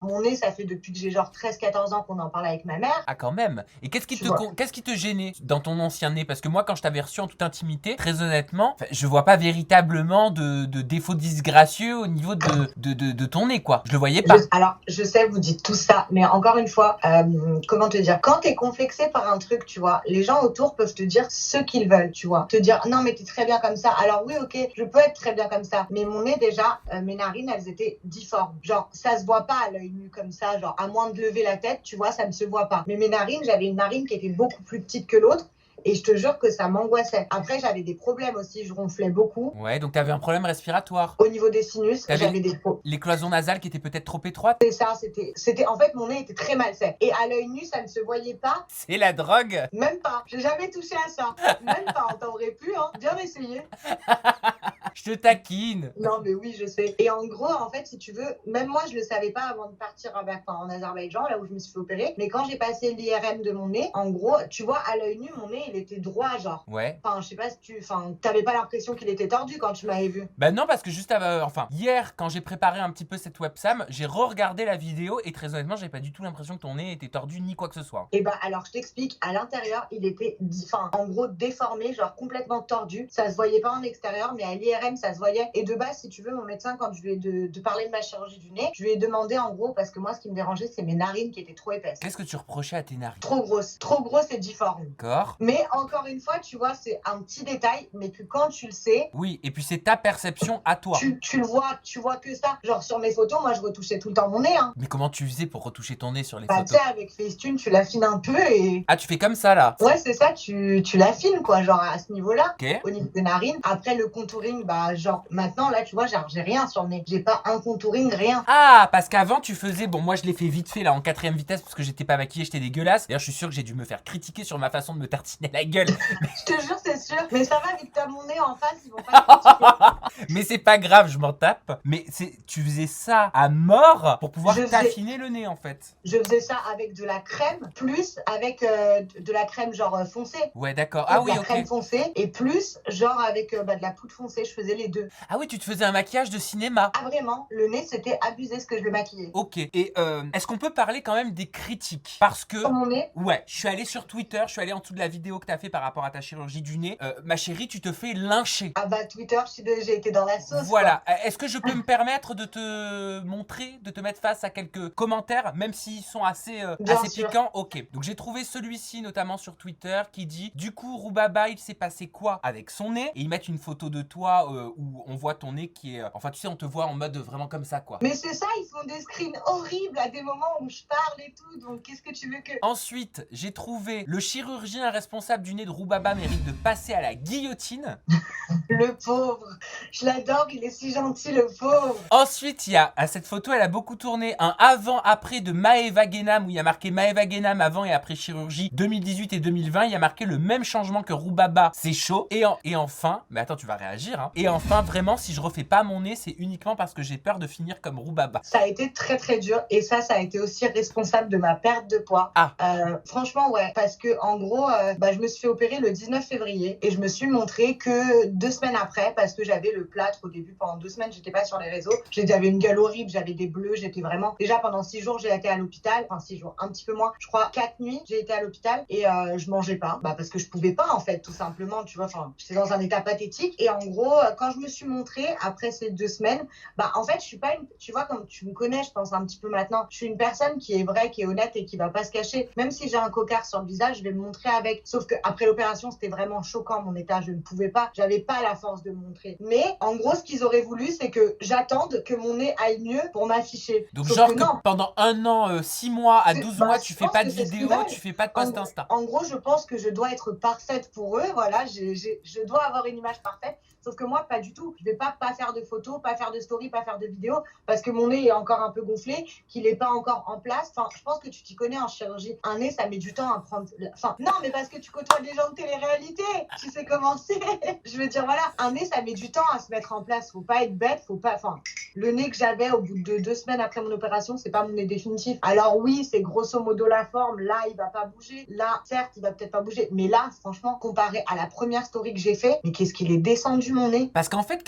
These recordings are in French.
Mon nez, ça fait depuis que j'ai genre 13-14 ans qu'on en parle avec ma mère. Ah, quand même. Et Tu vois. qu'est-ce qui te gênait dans ton ancien nez? Parce que moi, quand je t'avais reçu en toute intimité, très honnêtement, enfin, je vois pas véritablement de défaut disgracieux au niveau de ton nez, quoi. Je le voyais pas. Alors, je sais, vous dites tout ça, mais encore une fois, comment te dire, quand t'es complexé par un truc, tu vois, les gens autour peuvent te dire ce qu'ils veulent, tu vois. Te dire, non, mais t'es très bien comme ça. Alors oui, ok, je peux être très bien comme ça. Mais mon nez, déjà, mes narines, elles étaient difformes. Genre, ça se voit pas à l'œil nu comme ça, genre, à moins de lever la tête, tu vois, ça ne se voit pas. Mais mes narines, j'avais une narine qui était beaucoup plus petite que l'autre. Et je te jure que ça m'angoissait. Après, j'avais des problèmes aussi, je ronflais beaucoup. Ouais, donc t'avais un problème respiratoire. Au niveau des sinus, T'avais j'avais des les cloisons nasales qui étaient peut-être trop étroites. c'est ça, en fait, mon nez était très mal fait. Et à l'œil nu, ça ne se voyait pas. C'est la drogue. Même pas. J'ai jamais touché à ça. Même pas. T'aurais pu, hein. Bien essayer. Je te taquine. Non, mais oui, je sais. Et en gros, en fait, si tu veux, même moi, je le savais pas avant de partir en Azerbaïdjan, là où je me suis fait opérer. Mais quand j'ai passé l'IRM de mon nez, en gros, tu vois, à l'œil nu, mon nez, il était droit, genre. Ouais. Enfin, je sais pas si t'avais pas l'impression qu'il était tordu quand tu m'avais vu. Bah non, parce que juste avant, enfin, hier, quand j'ai préparé un petit peu cette websam, j'ai re-regardé la vidéo et très honnêtement, j'avais pas du tout l'impression que ton nez était tordu ni quoi que ce soit. Et bah, alors, je t'explique, à l'intérieur, il était, en gros, déformé, genre complètement tordu. Ça se voyait pas en extérieur, mais à l'IRM, ça se voyait. Et de base, si tu veux, mon médecin, quand je lui ai de parler de ma chirurgie du nez, je lui ai demandé, en gros, parce que moi, ce qui me dérangeait, c'est mes narines qui étaient trop épaisses. Qu'est-ce que tu reprochais à tes narines? Trop grosses et difformes. D'accord. Mais encore une fois, tu vois, c'est un petit détail, mais que quand tu le sais, Oui, et puis c'est ta perception à toi. tu le vois, tu vois que ça. Genre, sur mes photos, moi, je retouchais tout le temps mon nez, hein. Mais comment tu faisais pour retoucher ton nez sur les Bah, tu photos? sais, avec Facetune, tu l'affines un peu et Ah, tu fais comme ça là. ouais, c'est ça, tu l'affines, quoi, genre à ce niveau-là, Ok. au niveau des narines. Après, le contouring, bah, genre, maintenant, là, tu vois, genre, j'ai rien sur le nez. J'ai pas un contouring, rien. Ah, parce qu'avant tu faisais, bon moi je l'ai fait vite fait là en 4ème vitesse parce que j'étais pas maquillée, j'étais dégueulasse. D'ailleurs je suis sûr que j'ai dû me faire critiquer sur ma façon de me tartiner la gueule. Je te jure, c'est sûr. Mais ça va, vu que t'as mon nez en face, ils vont pas te critiquer. Mais c'est pas grave, je m'en tape. Mais tu faisais ça à mort pour pouvoir Je faisais- t'affiner le nez en fait. Je faisais ça avec de la crème, plus avec de la crème, genre, foncée. Ouais, d'accord. Ah De oui, la ok. crème foncée, et plus, genre, avec bah, de la poudre foncée. Je faisais les deux. Ah oui, tu te faisais un maquillage de cinéma. Ah, vraiment, le nez, c'était abusé ce que je le maquillais. Ok. Et est-ce qu'on peut parler quand même des critiques? Parce que, Sur mon nez, ouais, je suis allé sur Twitter, je suis allé en dessous de la vidéo que t'as fait par rapport à ta chirurgie du nez. Ma chérie, tu te fais lyncher. ah bah, Twitter, j'ai été dans la sauce, Voilà. Est-ce que je peux me permettre de te montrer, de te mettre face à quelques commentaires, même s'ils sont assez, Bien assez sûr. piquants? Ok. Donc j'ai trouvé celui-ci notamment sur Twitter qui dit: du coup, Roubaba, il s'est passé quoi avec son nez? Et ils mettent une photo de toi où on voit ton nez qui est, enfin tu sais, on te voit en mode vraiment comme ça quoi. Mais c'est ça, ils font des screens horribles à des moments où je parle et tout, donc qu'est-ce que tu veux que... Ensuite, j'ai trouvé: le chirurgien responsable du nez de Roubaba mérite de passer à la guillotine. Le pauvre, je l'adore, il est si gentil, le pauvre. Ensuite, il y a, à cette photo, elle a beaucoup tourné, un avant-après de Maeva Genam, où il y a marqué Maeva Genam avant et après chirurgie 2018 et 2020. Il y a marqué le même changement que Roubaba, c'est chaud. Et enfin, mais attends, tu vas réagir, hein. Et enfin, vraiment, si je refais pas mon nez, c'est uniquement parce que j'ai peur de finir comme Roubaba. Ça a été très très dur, et ça a été aussi responsable de ma perte de poids. Ah. Franchement, ouais, parce que en gros, bah, je me suis fait opérer le 19 février, et je me suis montrée que 2 semaines après, parce que j'avais le plâtre au début, pendant 2 semaines, j'étais pas sur les réseaux. J'avais une gueule horrible, j'avais des bleus, j'étais vraiment... Déjà, pendant 6 jours, j'ai été à l'hôpital, enfin 6 jours, un petit peu moins, je crois 4 nuits, j'ai été à l'hôpital, et je mangeais pas, bah, parce que je pouvais pas, en fait, tout simplement, tu vois, enfin, j'étais dans un état pathétique, et en gros, quand je me suis montrée, après ces 2 semaines, bah, en fait, je suis pas une... Tu vois, comme tu me connais, je pense un petit peu maintenant, je suis une personne qui est vraie, qui est honnête, et qui va pas se cacher. Même si j'ai un cocard sur le visage, je vais me montrer avec. Sauf que après l'opération, c'était vraiment choquant, mon état, je ne pouvais pas, j'avais pas la force de me montrer. Mais, en gros, ce qu'ils auraient voulu, c'est que j'attende que mon nez aille mieux pour m'afficher. Donc Sauf genre que que non. pendant 1 an, 6 mois à 12 Bah, mois, je tu fais pense pas que de c'est ce qu'ils vidéo, veulent. tu fais pas de post Insta. En gros, je pense que je dois être parfaite pour eux, voilà, je dois avoir une image parfaite. Sauf que moi, pas du tout. Je vais pas faire de photos, pas faire de stories, pas faire de vidéos, parce que mon nez est encore un peu gonflé, qu'il est pas encore en place. Enfin, je pense que tu t'y connais en chirurgie. Un nez, ça met du temps à prendre... Enfin, non, mais parce que tu côtoies des gens de télé-réalité. Tu sais comment c'est. Je veux dire, voilà, un nez, ça met du temps à se mettre en place. Faut pas être bête, faut pas... Enfin, le nez que j'avais au bout de 2 semaines après mon opération, c'est pas mon nez définitif. Alors oui, c'est grosso modo la forme. Là, il va pas bouger. Là, certes, il va peut-être pas bouger. Mais là, franchement, comparé à la première story que j'ai fait, mais qu'est-ce qu'il est descendu. vu mon nez. Parce qu'en fait,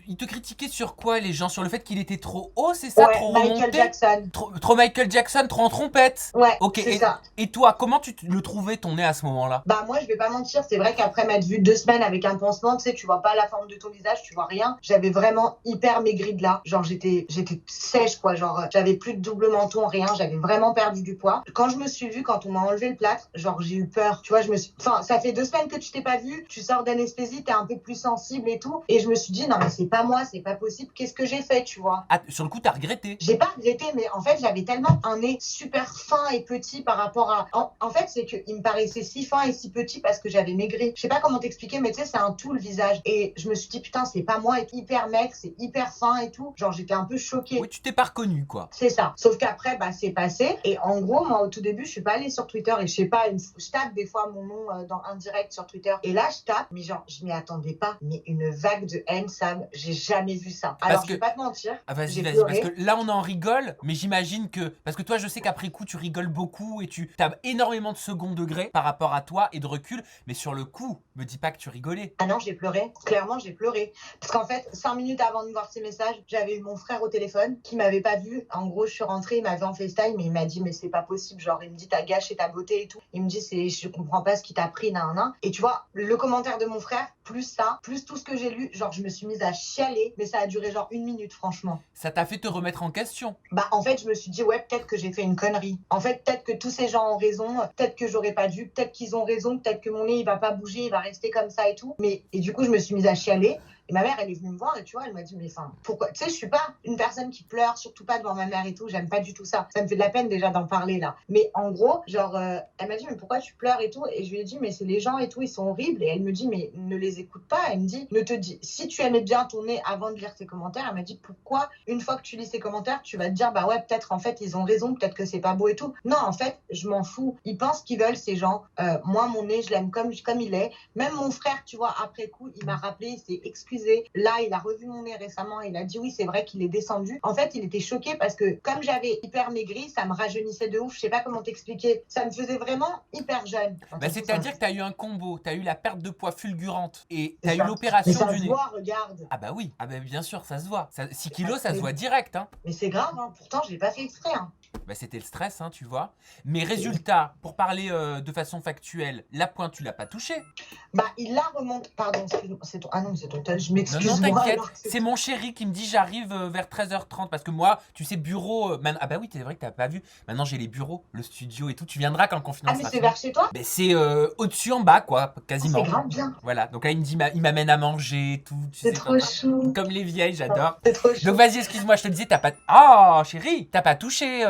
ils te critiquaient sur quoi les gens? Sur le fait qu'il était trop haut, c'est ça? Ouais, Trop Michael remonté? Jackson. Trop Michael Jackson, trop en trompette? Ouais, Ok, c'est ça. et toi, comment le trouvais ton nez à ce moment-là? Bah moi je vais pas mentir, c'est vrai qu'après m'être vue 2 semaines avec un pansement, tu sais, tu vois pas la forme de ton visage, tu vois rien. J'avais vraiment hyper maigri de là. Genre j'étais sèche quoi, genre j'avais plus de double menton, rien, j'avais vraiment perdu du poids. Quand je me suis vue, quand on m'a enlevé le plâtre, genre j'ai eu peur. Tu vois, enfin ça fait 2 semaines que tu t'es pas vue, tu sors d'anesthésie, t'es un peu plus sensible et tout. Et je me suis dit non mais c'est pas moi, c'est pas possible, qu'est-ce que j'ai fait, tu vois? Ah, sur le coup, t'as regretté? J'ai pas regretté, mais en fait, j'avais tellement un nez super fin et petit par rapport à. En fait, c'est qu'il me paraissait si fin et si petit parce que j'avais maigri. Je sais pas comment t'expliquer, mais tu sais, c'est un tout le visage. Et je me suis dit, putain, c'est pas moi, être hyper maigre, c'est hyper fin et tout. Genre, j'étais un peu choquée. Oui, tu t'es pas reconnu, quoi. C'est ça. Sauf qu'après, bah, c'est passé. Et en gros, moi, au tout début, je suis pas allée sur Twitter et je sais pas, je tape des fois mon nom dans un direct sur Twitter. Et là, je tape, mais genre, je m'y attendais pas. Mais une vague de haine, Sam, j'ai jamais vu ça. Alors, je vais pas te mentir. Ah, vas-y, j'ai parce pleuré. que là, on en rigole, mais j'imagine que. Parce que toi, je sais qu'après coup, tu rigoles beaucoup et tu as énormément de second degré par rapport à toi et de recul, mais sur le coup, me dis pas que tu rigolais. Ah non, j'ai pleuré. Clairement, j'ai pleuré. Parce qu'en fait, 5 minutes avant de voir ces messages, j'avais eu mon frère au téléphone qui m'avait pas vu. En gros, je suis rentrée, il m'avait en FaceTime, mais il m'a dit, mais c'est pas possible. Genre, il me dit, t'as gâché ta beauté et tout. Il me dit, je comprends pas ce qui t'a pris, nan. Et tu vois, le commentaire de mon frère, plus ça, plus tout ce que j'ai lu, genre, je me suis mise à chialer, mais ça a duré genre 1 minute, franchement. Ça t'a fait te remettre en question? Bah, en fait, je me suis dit, ouais, peut-être que j'ai fait une connerie. En fait, peut-être que tous ces gens ont raison, peut-être que j'aurais pas dû, peut-être qu'ils ont raison, peut-être que mon nez, il va pas bouger, il va rester comme ça et tout. Et du coup, je me suis mise à chialer. Et ma mère, elle est venue me voir et tu vois, elle m'a dit, mais enfin, pourquoi? Tu sais, je suis pas une personne qui pleure, surtout pas devant ma mère et tout. J'aime pas du tout ça. Ça me fait de la peine déjà d'en parler là. Mais en gros, genre, elle m'a dit, mais pourquoi tu pleures et tout? Et je lui ai dit, mais c'est les gens et tout, ils sont horribles. Et elle me dit, mais ne les écoute pas. Elle me dit, ne te dis, si tu aimais bien ton nez avant de lire tes commentaires, elle m'a dit, pourquoi une fois que tu lis ces commentaires, tu vas te dire, bah ouais, peut-être en fait, ils ont raison, peut-être que c'est pas beau et tout. Non, en fait, je m'en fous. Ils pensent qu'ils veulent, ces gens. Moi, mon nez, je l'aime comme il est. Même mon frère, tu vois, après coup, il m'a rappelé, il s'est excusé. Là, il a revu mon nez récemment, il a dit oui, c'est vrai qu'il est descendu. En fait, il était choqué parce que comme j'avais hyper maigri, ça me rajeunissait de ouf. Je sais pas comment t'expliquer. Ça me faisait vraiment hyper jeune. Bah, c'est-à-dire que t'as eu un combo, t'as eu la perte de poids fulgurante et t'as eu Mais l'opération ça du se nez. voit, regarde. Ah bah oui, ah bah bien sûr, ça se voit. 6 kilos, ça se voit direct, hein. Mais c'est grave, hein. Pourtant, j'ai pas fait exprès, hein. Bah c'était le stress, hein, tu vois. Mais résultat, pour parler de façon factuelle, la pointe, tu l'as pas touchée. Bah, il la remonte. Pardon, excuse-moi. Ah non, c'est ton tel. Je m'excuse. Non, t'inquiète. Alors, c'est mon chéri qui me dit j'arrive vers 13h30 parce que moi, tu sais, bureau. Ah bah oui, c'est vrai que t'as pas vu. Maintenant, j'ai les bureaux, le studio et tout. Tu viendras quand le confinement Ah, mais sera c'est fini. vers chez toi? Bah, c'est au-dessus en bas, quoi, quasiment. C'est grave bien. Voilà. Donc là, il me dit, il m'amène à manger et tout. C'est trop chou. Comme les vieilles, j'adore. C'est trop chou. Donc vas-y, excuse-moi, je te disais, t'as pas. Oh, chérie, t'as pas touché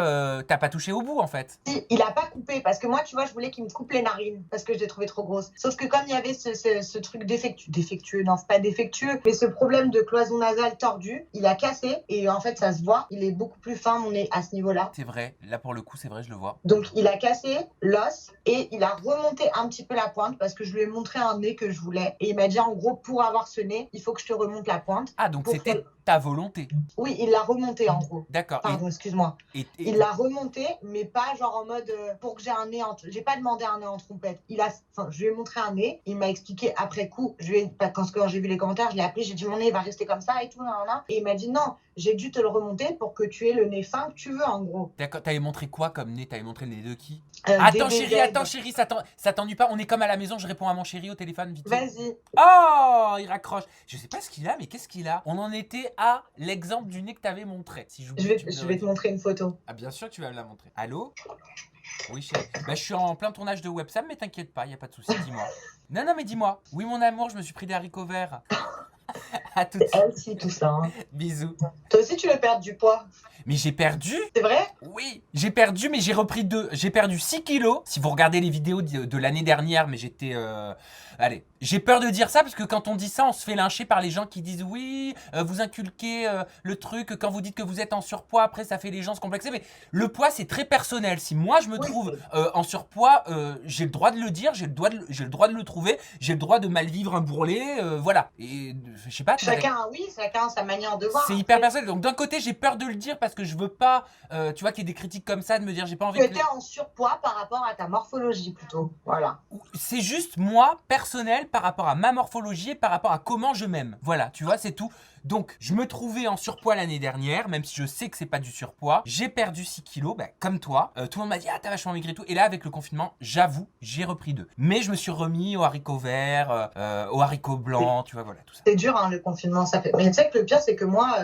au bout en fait. Si, il a pas coupé parce que moi, tu vois, je voulais qu'il me coupe les narines parce que je l'ai trouvé trop grosse. Sauf que comme il y avait ce truc défectueux, non, c'est pas défectueux, mais ce problème de cloison nasale tordue, il a cassé et en fait, ça se voit. Il est beaucoup plus fin, mon nez, à ce niveau-là. C'est vrai, là pour le coup, c'est vrai, je le vois. Donc, il a cassé l'os et il a remonté un petit peu la pointe parce que je lui ai montré un nez que je voulais. Et il m'a dit, en gros, pour avoir ce nez, il faut que je te remonte la pointe. Ah, donc c'était ta volonté. Oui, il l'a remonté en gros. D'accord. Pardon, excuse-moi. Il l'a remonté, mais pas genre en mode pour que j'ai un nez en. J'ai pas demandé un nez en trompette. Je lui ai montré un nez. Il m'a expliqué après coup. Quand j'ai vu les commentaires, je l'ai appelé. J'ai dit mon nez va rester comme ça et tout. Et il m'a dit non, j'ai dû te le remonter pour que tu aies le nez fin que tu veux en gros. D'accord. T'avais montré quoi comme nez? T'avais montré le nez de qui? Attends chérie, ça t'ennuie pas? On est comme à la maison. Je réponds à mon chéri au téléphone vite. Vas-y. Oh, il raccroche. Je sais pas ce qu'il a, mais qu'est-ce qu'il a? On en était à l'exemple du nez que t'avais montré. Si je vais te montrer une photo. Ah bien sûr, tu vas me la montrer. Allô? Oui, chérie. Bah, je suis en plein tournage de websam, mais t'inquiète pas, y a pas de souci. Dis-moi. Non, mais dis-moi. Oui, mon amour, je me suis pris des haricots verts. À tout de suite. Elle aussi, tout ça. Hein. Bisous. Toi aussi, tu veux perdre du poids? Mais j'ai perdu. C'est vrai? Oui, j'ai perdu, mais j'ai repris 2. J'ai perdu 6 kilos. Si vous regardez les vidéos de l'année dernière, mais j'étais... Allez, j'ai peur de dire ça, parce que quand on dit ça, on se fait lyncher par les gens qui disent oui, vous inculquez le truc, quand vous dites que vous êtes en surpoids, après ça fait les gens se complexer. Mais le poids, c'est très personnel. Si moi, je me trouve en surpoids, j'ai le droit de le dire, j'ai le droit de le trouver, j'ai le droit de mal vivre un bourrelet, voilà. Et je sais pas. Chacun a sa manière de voir. C'est hyper personnel. Donc d'un côté, j'ai peur de le dire parce que je veux pas, tu vois, qu'il y ait des critiques comme ça, de me dire j'ai pas envie Tu étais en surpoids par rapport à ta morphologie plutôt. Voilà. C'est juste moi, personnel, par rapport à ma morphologie et par rapport à comment je m'aime. Voilà, tu vois, c'est tout. Donc, je me trouvais en surpoids l'année dernière, même si je sais que c'est pas du surpoids. J'ai perdu 6 kilos, bah, comme toi. Tout le monde m'a dit, ah, t'as vachement maigri et tout. Et là, avec le confinement, j'avoue, j'ai repris 2. Mais je me suis remis aux haricots verts, aux haricots blancs, tu vois, voilà, tout ça. C'est dur, hein, le confinement, ça fait. Mais tu sais que le pire, c'est que moi,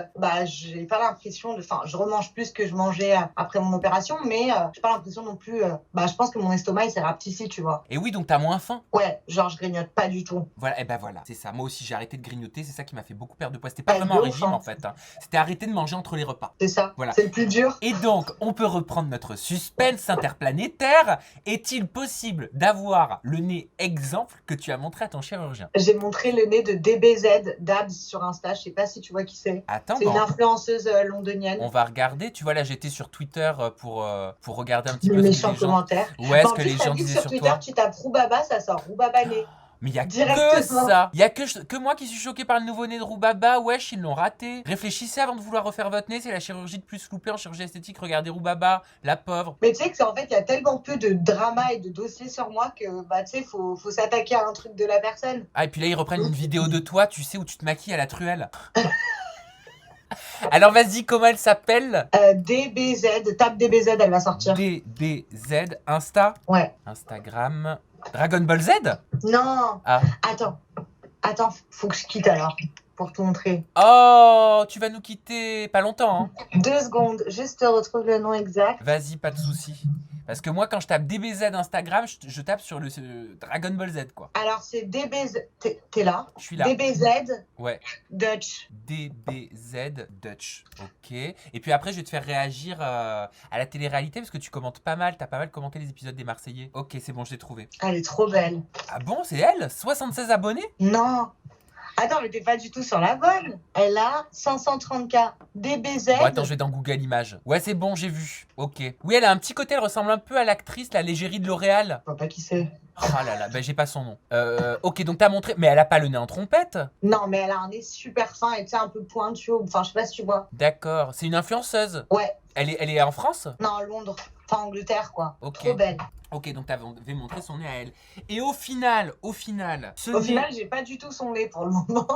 j'ai pas l'impression de. Enfin, je remange plus que je mangeais après mon opération, mais j'ai pas l'impression non plus. Je pense que mon estomac, il s'est rapetissi, tu vois. Et oui, donc t'as moins faim. Ouais, genre, je grignote pas du tout. Voilà, et ben voilà, c'est ça. Moi aussi, j'ai arrêté de grignoter, c'est ça qui m'a fait beaucoup perdre de poids. C'était pas vraiment un régime, en fait. Hein. C'était arrêter de manger entre les repas. C'est ça, voilà. C'est le plus dur. Et donc, on peut reprendre notre suspense interplanétaire. Est-il possible d'avoir le nez exemple que tu as montré à ton chirurgien? J'ai montré le nez de DBZ Dabs sur Insta, je sais pas si tu vois qui c'est. Attends, c'est une influenceuse londonienne. On va regarder, tu vois là j'étais sur Twitter pour regarder un petit peu les méchants commentaires. Ouais, ce que les gens disaient sur Twitter, toi. Tu tapes Roubaba, ça sort Roubaba nez. Mais il y a que ça. Il y a que moi qui suis choqué par le nouveau nez de Roubaba. Wesh, ils l'ont raté. Réfléchissez avant de vouloir refaire votre nez. C'est la chirurgie de plus loupée en chirurgie esthétique. Regardez Roubaba, la pauvre. Mais tu sais que en fait, il y a tellement peu de drama et de dossiers sur moi que tu sais, faut s'attaquer à un truc de la personne. Ah, et puis là, ils reprennent une vidéo de toi, tu sais, où tu te maquilles à la truelle. Alors vas-y, comment elle s'appelle? DBZ, tape DBZ, elle va sortir. DBZ, Insta? Ouais. Instagram. Dragon Ball Z? Non. Ah. Attends, faut que je quitte alors pour te montrer. Oh, tu vas nous quitter pas longtemps, hein. 2 secondes, juste te retrouve le nom exact. Vas-y, pas de soucis. Parce que moi, quand je tape DBZ Instagram, je tape sur le Dragon Ball Z, quoi. Alors, c'est DBZ... T'es là? Je suis là. DBZ ouais. Dutch. DBZ Dutch. Ok. Et puis après, je vais te faire réagir à la télé-réalité parce que tu commentes pas mal. T'as pas mal commenté les épisodes des Marseillais. Ok, c'est bon, je l'ai trouvé. Elle est trop belle. Ah bon, c'est elle? 76 abonnés? Non. Attends, mais t'es pas du tout sur la bonne. Elle a 530K. DBZ. Bon, attends, je vais dans Google Images. Ouais, c'est bon, j'ai vu. Ok. Oui, elle a un petit côté, elle ressemble un peu à l'actrice, la Légérie de L'Oréal. Je sais pas qui c'est. Oh là là, j'ai pas son nom. Ok, donc t'as montré. Mais elle a pas le nez en trompette? Non, mais elle a un nez super fin et tu sais, un peu pointu. Enfin, je sais pas si tu vois. D'accord. C'est une influenceuse? Ouais. Elle est en France? Non, à Londres. Enfin, Angleterre, quoi. Ok. Trop belle. Ok, donc t'avais montré son nez à elle. Et au final, j'ai pas du tout son nez pour le moment.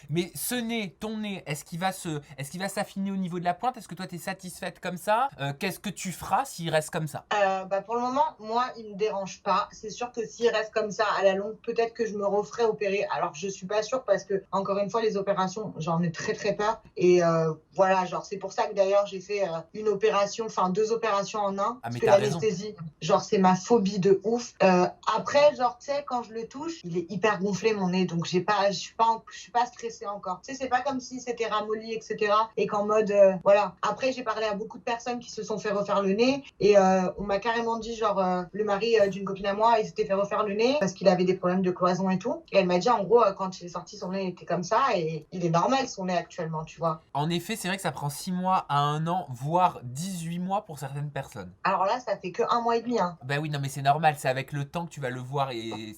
Mais ce nez, ton nez, est-ce qu'il va s'affiner au niveau de la pointe? Est-ce que toi t'es satisfaite comme ça? Qu'est-ce que tu feras s'il reste comme ça? Pour le moment, moi, il me dérange pas. C'est sûr que s'il reste comme ça à la longue, peut-être que je me referai opérer. Alors, je suis pas sûre parce que, encore une fois, les opérations, j'en ai très très peur. Et voilà, genre, c'est pour ça que d'ailleurs, j'ai fait une opération, enfin 2 opérations en un. Ah, mais parce que t'as raison. l'anesthésie, genre, c'est ma phobie de ouf. Après, genre, tu sais, quand je le touche, il est hyper gonflé mon nez, donc je suis pas stressée encore. Tu sais, c'est pas comme si c'était ramolli, etc. Et qu'en mode, voilà. Après, j'ai parlé à beaucoup de personnes qui se sont fait refaire le nez et on m'a carrément dit, genre, le mari d'une copine à moi, il s'était fait refaire le nez parce qu'il avait des problèmes de cloison et tout. Et elle m'a dit, en gros, quand il est sorti, son nez était comme ça et il est normal son nez actuellement, tu vois. En effet, c'est vrai que ça prend 6 mois à 1 an, voire 18 mois pour certaines personnes. Alors là, ça fait que 1 mois et demi, hein. Bah oui, non, mais c'est normal, c'est avec le temps que tu vas le voir et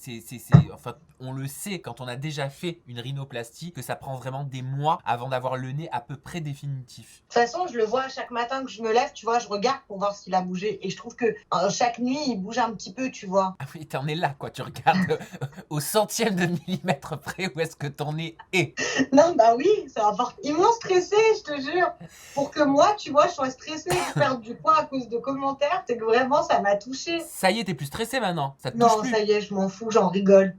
enfin, on le sait quand on a déjà fait une rhinoplastie que ça prend vraiment des mois avant d'avoir le nez à peu près définitif. De toute façon, je le vois chaque matin que je me lève, tu vois, je regarde pour voir s'il a bougé et je trouve que chaque nuit, il bouge un petit peu, tu vois. Ah oui, t'en es là, quoi, tu regardes au centième de millimètre près où est-ce que ton nez est. Non, bah oui, ça importe. Ils m'ont stressé, je te jure. Pour que moi, tu vois, je sois stressée de perdre du poids à cause de commentaires, c'est que vraiment, ça m'a touchée. Ça y est, t'es plus stressé maintenant, ça te Non, touche plus. ça y est, je m'en fous, j'en rigole.